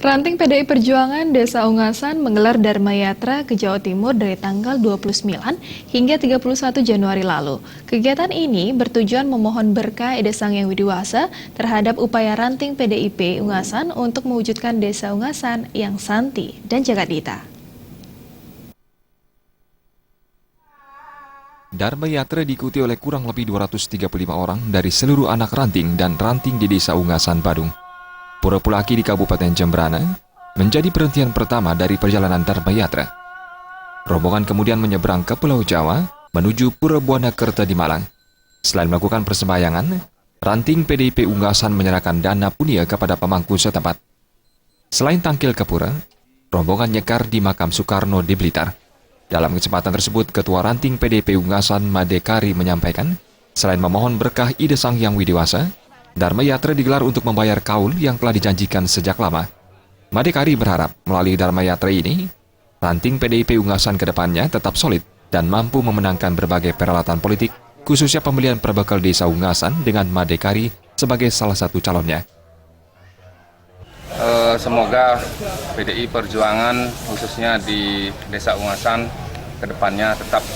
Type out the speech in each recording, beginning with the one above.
Ranting PDI Perjuangan Desa Ungasan menggelar Dharma Yatra ke Jawa Timur dari tanggal 29 hingga 31 Januari lalu. Kegiatan ini bertujuan memohon berkah Ida Sang Hyang Widi-Wasa terhadap upaya Ranting PDIP Ungasan untuk mewujudkan Desa Ungasan yang santi dan jagadita. Dharma Yatra diikuti oleh kurang lebih 235 orang dari seluruh anak ranting dan ranting di Desa Ungasan, Badung. Pura Pulaki di Kabupaten Jemberana menjadi perhentian pertama dari perjalanan Dharma Yatra. Rombongan kemudian menyeberang ke Pulau Jawa menuju Pura Buanakerta di Malang. Selain melakukan persembahyangan, ranting PDIP Ungasan menyerahkan dana punia kepada pemangku setempat. Selain tangkil ke Pura, rombongan nyekar di makam Soekarno di Blitar. Dalam kesempatan tersebut, Ketua Ranting PDIP Ungasan Made Kari menyampaikan, selain memohon berkah Ida Sang Hyang Widi-Wasa, Dharma Yatra digelar untuk membayar kaul yang telah dijanjikan sejak lama. Made Kari berharap melalui Dharma Yatra ini, Ranting PDIP Ungasan ke depannya tetap solid dan mampu memenangkan berbagai peralatan politik, khususnya pemilihan perbekal Desa Ungasan dengan Made Kari sebagai salah satu calonnya. Semoga PDI Perjuangan khususnya di Desa Ungasan ke depannya tetap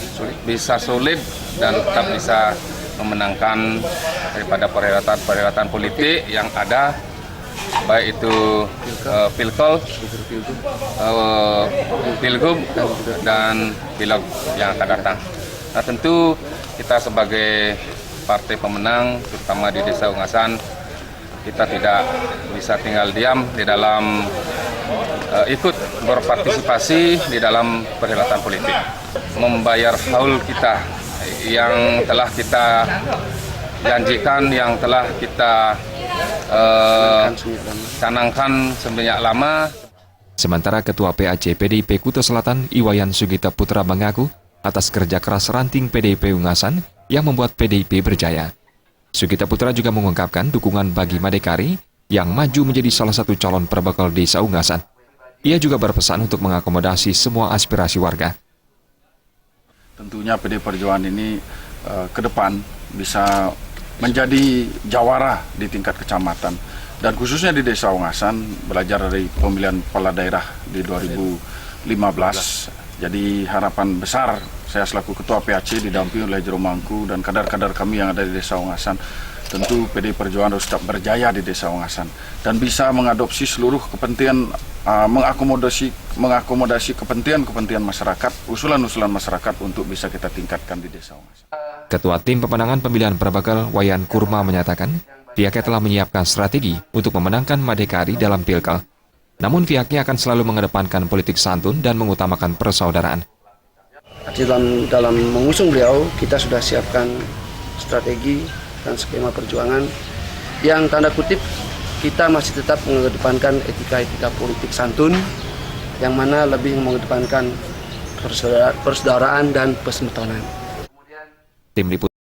bisa solid dan tetap bisa memenangkan daripada perhelatan politik yang ada, baik itu Pilkol, Pilgub, dan Pilek yang akan datang. Nah, tentu kita sebagai partai pemenang, terutama di Desa Ungasan, kita tidak bisa tinggal diam di dalam ikut berpartisipasi di dalam perhelatan politik. Membayar haul kita yang telah kita janjikan, yang telah kita canangkan sebanyak lama. Sementara Ketua PAC PDIP Kuta Selatan Iwayan Sugita Putra mengaku atas kerja keras Ranting PDIP Ungasan yang membuat PDIP berjaya. Sugita Putra juga mengungkapkan dukungan bagi Made Kari yang maju menjadi salah satu calon perbekal Desa Ungasan. Ia juga berpesan untuk mengakomodasi semua aspirasi warga. Tentunya PDI Perjuangan ini ke depan bisa menjadi jawara di tingkat kecamatan dan khususnya di Desa Ungasan, belajar dari pemilihan kepala daerah di 2015. Jadi harapan besar saya selaku Ketua PAC didampingi oleh Jero Mangku dan kadar-kadar kami yang ada di Desa Ungasan, tentu PDI Perjuangan harus tetap berjaya di Desa Ungasan dan bisa mengadopsi seluruh kepentingan, mengakomodasi kepentingan masyarakat, usulan-usulan masyarakat untuk bisa kita tingkatkan di Desa Ungasan. Ketua Tim Pemenangan Pemilihan Perbekal Wayan Kurma menyatakan pihaknya telah menyiapkan strategi untuk memenangkan Made Kari dalam Pilkal. Namun pihaknya akan selalu mengedepankan politik santun dan mengutamakan persaudaraan. Dalam mengusung beliau, kita sudah siapkan strategi dan skema perjuangan yang tanda kutip kita masih tetap mengedepankan etika-etika politik santun, yang mana lebih mengedepankan persaudaraan dan persaudaraan. Tim Liputan